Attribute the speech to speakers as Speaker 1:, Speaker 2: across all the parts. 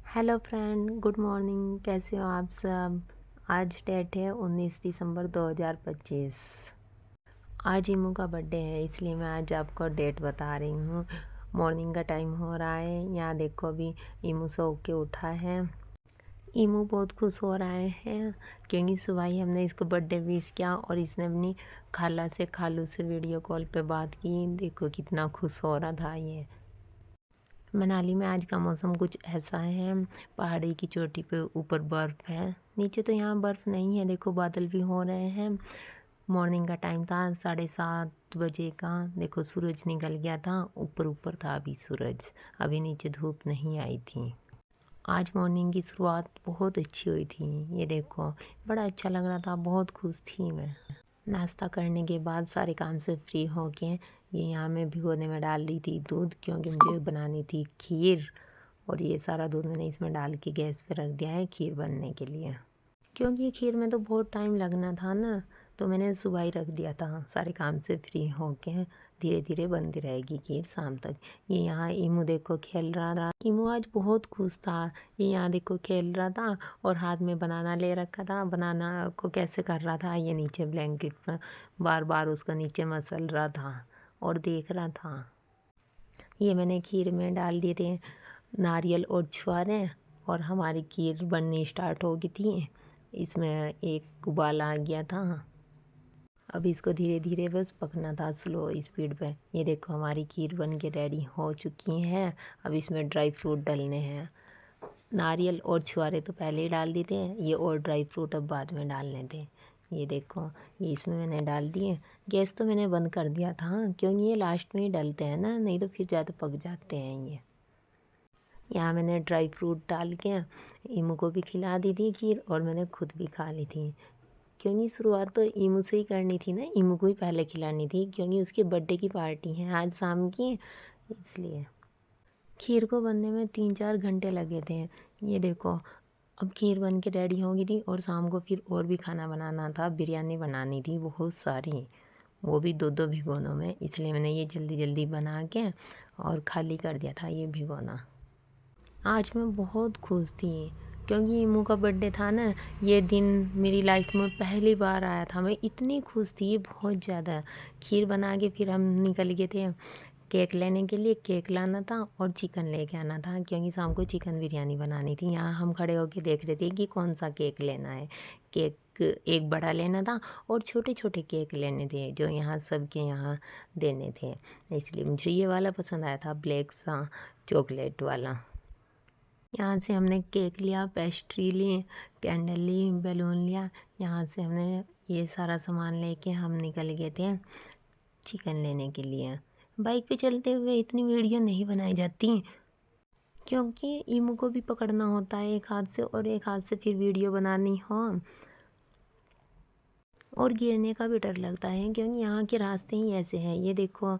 Speaker 1: Hello friend, good morning. कैसे हो आप सब। आज डेट है 19 दिसंबर 2025। आज इमू का बर्थडे है, इसलिए मैं आज आपको डेट बता रही हूँ। मॉर्निंग का टाइम हो रहा है। यहाँ देखो अभी इमू सो के उठा है। इमू बहुत खुश हो रहा है क्योंकि सुबह ही हमने इसको बर्थडे विश किया और इसने अपनी खालू से वीडियो कॉल पे बात की। देखो कितना खुश हो रहा था ये। मनाली में आज का मौसम कुछ ऐसा है, पहाड़ी की चोटी पे ऊपर बर्फ़ है, नीचे तो यहाँ बर्फ़ नहीं है। देखो बादल भी हो रहे हैं। मॉर्निंग का टाइम था 7:30 बजे का। देखो सूरज निकल गया था, ऊपर ऊपर था अभी सूरज, अभी नीचे धूप नहीं आई थी। आज मॉर्निंग की शुरुआत बहुत अच्छी हुई थी। ये देखो बड़ा अच्छा लग रहा था, बहुत खुश थी मैं। नाश्ता करने के बाद सारे काम से फ्री होके ये यहाँ मैं भिगोने में डाल रही थी दूध, क्योंकि मुझे बनानी थी खीर। और ये सारा दूध मैंने इसमें डाल के गैस पे रख दिया है खीर बनने के लिए, क्योंकि खीर में तो बहुत टाइम लगना था ना, तो मैंने सुबह ही रख दिया था। सारे काम से फ्री होके धीरे धीरे बनती रहेगी खीर शाम तक। ये यहाँ इमू देखो खेल रहा। इमू आज बहुत खुश था। ये यहाँ देखो खेल रहा था और हाथ में बनाना ले रखा था। बनाना को कैसे कर रहा था, ये नीचे ब्लैंकेट पर बार बार उसका नीचे मसल रहा था और देख रहा था। ये मैंने खीर में डाल दिए थे नारियल और छुआरे, और हमारी खीर बननी स्टार्ट हो गई थी। इसमें एक उबाल आ गया था। अब इसको धीरे धीरे बस पकना था स्लो स्पीड पे। ये देखो हमारी खीर बन के रेडी हो चुकी है। अब इसमें ड्राई फ्रूट डालने हैं। नारियल और छुआरे तो पहले ही डाल देते हैं, ये और ड्राई फ्रूट अब बाद में डालने थे। ये देखो ये इसमें मैंने डाल दिए। गैस तो मैंने बंद कर दिया था क्योंकि ये लास्ट में ही डलते हैं ना, नहीं तो फिर ज़्यादा पक जाते हैं ये। यहाँ मैंने ड्राई फ्रूट डाल के इमू को भी खिला दी थी खीर, और मैंने खुद भी खा ली थी, क्योंकि शुरुआत तो इमू से ही करनी थी ना। इमू को ही पहले खिलानी थी क्योंकि उसके बर्थडे की पार्टी है आज शाम की, इसलिए। खीर को बनने में 3-4 घंटे लगे थे। ये देखो अब खीर बन के रेडी हो गई थी, और शाम को फिर और भी खाना बनाना था। बिरयानी बनानी थी बहुत सारी, वो भी 2-2 भिगोनों में, इसलिए मैंने ये जल्दी जल्दी बना के और खाली कर दिया था ये भिगोना। आज मैं बहुत खुश थी क्योंकि इमू का बर्थडे था ना। ये दिन मेरी लाइफ में पहली बार आया था। मैं इतनी खुश थी बहुत ज़्यादा। खीर बना के फिर हम निकल गए थे केक लेने के लिए। केक लाना था और चिकन लेके आना था, क्योंकि शाम को चिकन बिरयानी बनानी थी। यहाँ हम खड़े होके देख रहे थे कि कौन सा केक लेना है। केक एक बड़ा लेना था और छोटे छोटे केक लेने थे जो यहाँ सबके यहाँ देने थे, इसलिए मुझे ये वाला पसंद आया था, ब्लैक सा चॉकलेट वाला। यहाँ से हमने केक लिया, पेस्ट्री ली, कैंडल ली, बैलून लिया। यहाँ से हमने ये सारा सामान लेके हम निकल गए थे चिकन लेने के लिए। बाइक पे चलते हुए इतनी वीडियो नहीं बनाई जाती, क्योंकि इमू को भी पकड़ना होता है एक हाथ से, और एक हाथ से फिर वीडियो बनानी हो, और गिरने का भी डर लगता है क्योंकि यहाँ के रास्ते ही ऐसे हैं। ये देखो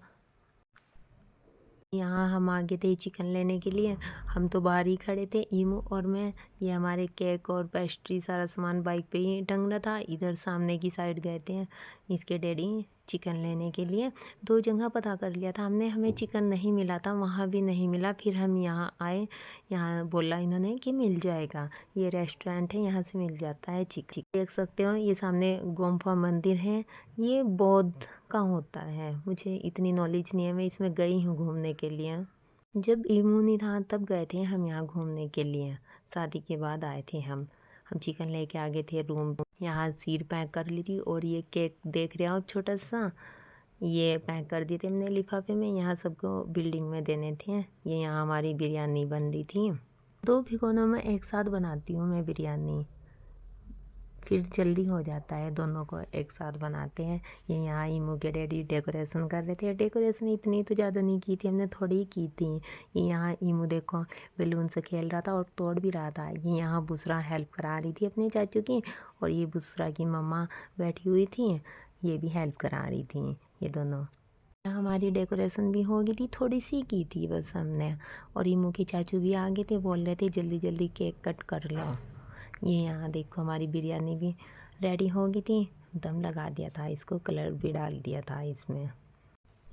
Speaker 1: यहाँ हम आ गए थे चिकन लेने के लिए। हम तो बाहर ही खड़े थे इमू और मैं। ये हमारे केक और पेस्ट्री सारा सामान बाइक पे ही टंग रहा था। इधर सामने की साइड गए थे इसके डैडी चिकन लेने के लिए। 2 जगह पता कर लिया था हमने, हमें चिकन नहीं मिला था, वहाँ भी नहीं मिला। फिर हम यहाँ आए, यहाँ बोला इन्होंने कि मिल जाएगा, ये रेस्टोरेंट है, यहाँ से मिल जाता है चिकन। देख सकते हो ये सामने गोम्फा मंदिर है, ये बौद्ध का होता है। मुझे इतनी नॉलेज नहीं है, मैं इसमें गई हूँ घूमने के लिए। जब इमू नहीं था तब गए थे हम यहाँ घूमने के लिए, शादी के बाद आए थे हम चिकन लेके आ गए थे रूम। यहाँ सीर पैक कर ली थी, और ये केक देख रहे हो छोटा सा, ये पैक कर दिए थे हमने लिफाफे में। यहाँ सबको बिल्डिंग में देने थे। ये यहाँ हमारी बिरयानी बन रही थी। 2 भिगोनों में एक साथ बनाती हूँ मैं बिरयानी, फिर जल्दी हो जाता है, दोनों को एक साथ बनाते हैं। ये यहाँ इमू के डैडी डेकोरेशन कर रहे थे। डेकोरेशन इतनी तो ज़्यादा नहीं की थी, हमने थोड़ी ही की थी। ये यहाँ इमू देखो बैलून से खेल रहा था और तोड़ भी रहा था। ये यहाँ बुसरा हेल्प करा रही थी अपने चाचू की, और ये बुसरा की मम्मा बैठी हुई थी, ये भी हेल्प करा रही थी ये दोनों। हमारी डेकोरेशन भी हो गई थी, थोड़ी सी की थी बस हमने। और इमू के चाचू भी आ गए थे, बोल रहे थे जल्दी जल्दी केक कट कर लो। ये यहाँ देखो हमारी बिरयानी भी रेडी हो गई थी। दम लगा दिया था इसको, कलर भी डाल दिया था इसमें।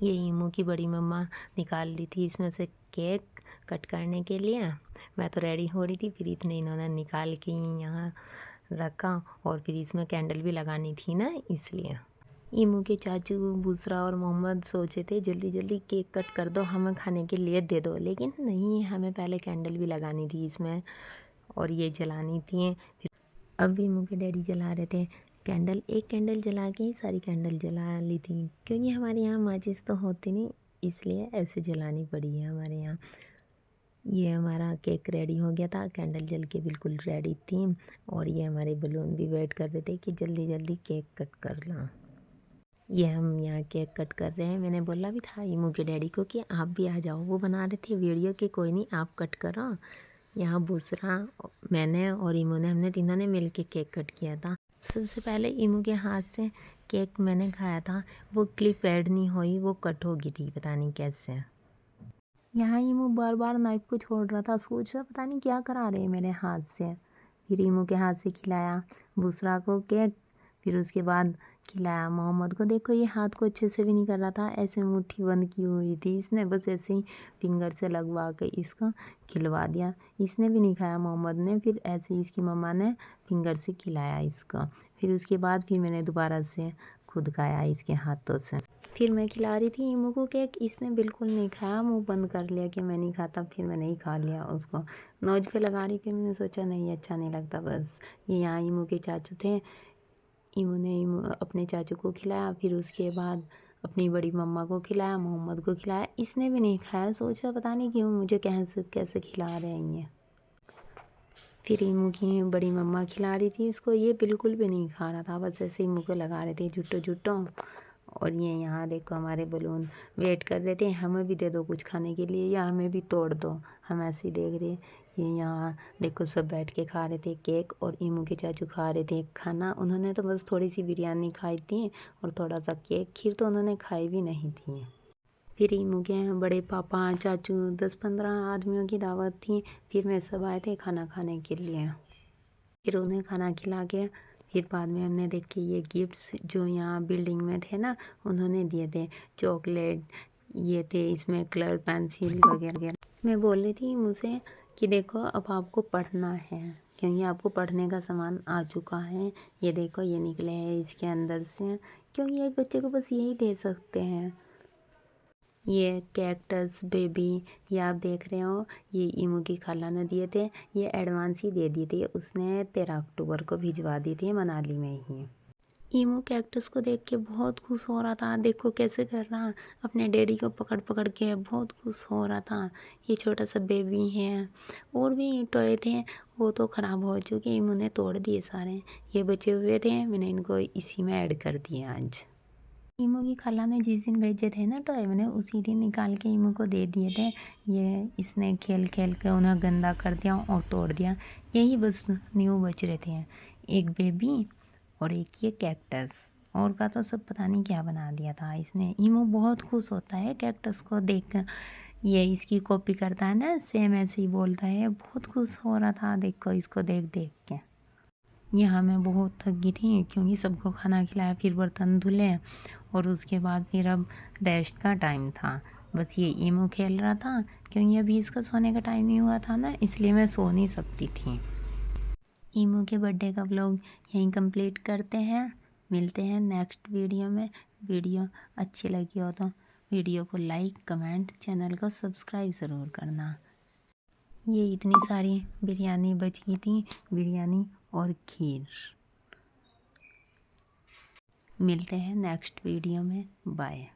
Speaker 1: ये ईमू की बड़ी मम्मा निकाल ली थी इसमें से केक कट करने के लिए। मैं तो रेडी हो रही थी, फिर इतने इन्होंने निकाल के यहाँ रखा और फिर इसमें कैंडल भी लगानी थी ना, इसलिए। ईमू के चाचू बुसरा और मोहम्मद सोचे थे जल्दी जल्दी केक कट कर दो, हमें खाने के लिए दे दो, लेकिन नहीं, हमें पहले कैंडल भी लगानी थी इसमें और ये जलानी थी। फिर अब ईमू के डैडी जला रहे थे कैंडल। एक कैंडल जला के ही सारी कैंडल जला ली थी, क्योंकि हमारे यहाँ माचिस तो होती नहीं, इसलिए ऐसे जलानी पड़ी है हमारे यहाँ। ये हमारा केक रेडी हो गया था, कैंडल जल के बिल्कुल रेडी थी और ये हमारे बलून भी वेट कर रहे थे कि जल्दी जल्दी केक कट कर लो। ये हम यहाँ केक कट कर रहे हैं। मैंने बोला भी था ईमू के डैडी को कि आप भी आ जाओ, वो बना रहे थे वीडियो कि कोई नहीं आप कट करो। यहाँ बुसरा, मैंने और ईमू ने, हमने तीनों ने मिल के केक कट किया था। सबसे पहले ईमू के हाथ से केक मैंने खाया था, वो क्लिप ऐड नहीं हुई, वो कट हो गई थी पता नहीं कैसे। यहाँ ईमू बार बार नाइफ को छोड़ रहा था, सोच रहा पता नहीं क्या करा रहे हैं मेरे हाथ से। फिर ईमू के हाथ से खिलाया बुसरा को केक, फिर उसके बाद खिलाया मोहम्मद को। देखो ये हाथ को अच्छे से भी नहीं कर रहा था, ऐसे मुट्ठी बंद की हुई थी इसने, बस ऐसे ही फिंगर से लगवा के इसका खिलवा दिया। इसने भी नहीं खाया मोहम्मद ने, फिर ऐसे ही इसकी मम्मा ने फिंगर से खिलाया इसको। फिर उसके बाद फिर मैंने दोबारा से खुद खाया इसके हाथों से। फिर मैं खिला रही थी ईमू को केक, इसने बिल्कुल नहीं खाया, मुंह बंद कर लिया कि मैं नहीं खाता। फिर मैंने ही खा लिया उसको, नोज पे लगा रही। फिर मैंने सोचा नहीं अच्छा नहीं लगता बस। ये यहाँ ईमू के चाचू थे, ईमू ने अपने चाचू को खिलाया, फिर उसके बाद अपनी बड़ी मम्मा को खिलाया, मोहम्मद को खिलाया। इसने भी नहीं खाया, सोचा पता नहीं क्यों मुझे कैसे कैसे खिला रहे हैं ये। फिर ईमू की बड़ी मम्मा खिला रही थी इसको, ये बिल्कुल भी नहीं खा रहा था, बस ऐसे ही मुँह को लगा रहे थे झुट्टो झुट्टो। और ये यहाँ देखो हमारे बलून वेट कर रहे थे, हमें भी दे दो कुछ खाने के लिए या हमें भी तोड़ दो, हम ऐसे ही देख रहे। ये यहाँ देखो सब बैठ के खा रहे थे केक और ईमू के चाचू खा रहे थे खाना। उन्होंने तो बस थोड़ी सी बिरयानी खाई थी और थोड़ा सा केक, खीर तो उन्होंने खाई भी नहीं थी। फिर ईमू के बड़े पापा चाचू 10-15 आदमियों की दावत थी, फिर मैं सब आए थे खाना खाने के लिए। फिर उन्हें खाना खिला के फिर बाद में हमने देखे ये गिफ्ट्स जो यहाँ बिल्डिंग में थे ना, उन्होंने दिए थे चॉकलेट, ये थे इसमें कलर पेंसिल वगैरह। मैं बोल रही थी मुझसे कि देखो अब आपको पढ़ना है, क्योंकि आपको पढ़ने का सामान आ चुका है। ये देखो ये निकले हैं इसके अंदर से, क्योंकि एक बच्चे को बस यही दे सकते हैं। ये कैक्टस बेबी, ये आप देख रहे हो, ये ईमू की खाला ने दिए थे। ये एडवांस ही दे दिए थे, उसने 13 अक्टूबर को भिजवा दी थी मनाली में ही। ईमू कैक्टस को देख के बहुत खुश हो रहा था, देखो कैसे कर रहा, अपने डैडी को पकड़ पकड़ के बहुत खुश हो रहा था। ये छोटा सा बेबी है, और भी टॉय थे वो तो ख़राब हो चुके, ईमू ने तोड़ दिए सारे। ये बचे हुए थे, मैंने इनको इसी में ऐड कर दिया आज। ईमू की खाला ने जिस दिन भेजे थे ना टॉय, मैंने उसी दिन निकाल के ईमू को दे दिए थे। ये इसने खेल खेल के उन्हें गंदा कर दिया और तोड़ दिया। यही बस न्यू बच रहे थे, एक बेबी और एक ये कैक्टस, और का तो सब पता नहीं क्या बना दिया था इसने। ईमू बहुत खुश होता है कैक्टस को देख कर, ये इसकी कॉपी करता है ना, सेम ऐसे ही बोलता है। बहुत खुश हो रहा था देखो इसको देख देख के। यहाँ मैं बहुत थक गई थी, क्योंकि सबको खाना खिलाया, फिर बर्तन धुले और उसके बाद फिर अब रेस्ट का टाइम था। बस ये ईमू खेल रहा था, क्योंकि अभी इसका सोने का टाइम नहीं हुआ था ना, इसलिए मैं सो नहीं सकती थी। ईमू के बर्थडे का व्लॉग यहीं कंप्लीट करते हैं, मिलते हैं नेक्स्ट वीडियो में। वीडियो अच्छी लगी हो तो वीडियो को लाइक कमेंट, चैनल को सब्सक्राइब ज़रूर करना। ये इतनी सारी बिरयानी बच गई थी, बिरयानी और खीर। मिलते हैं नेक्स्ट वीडियो में, बाय।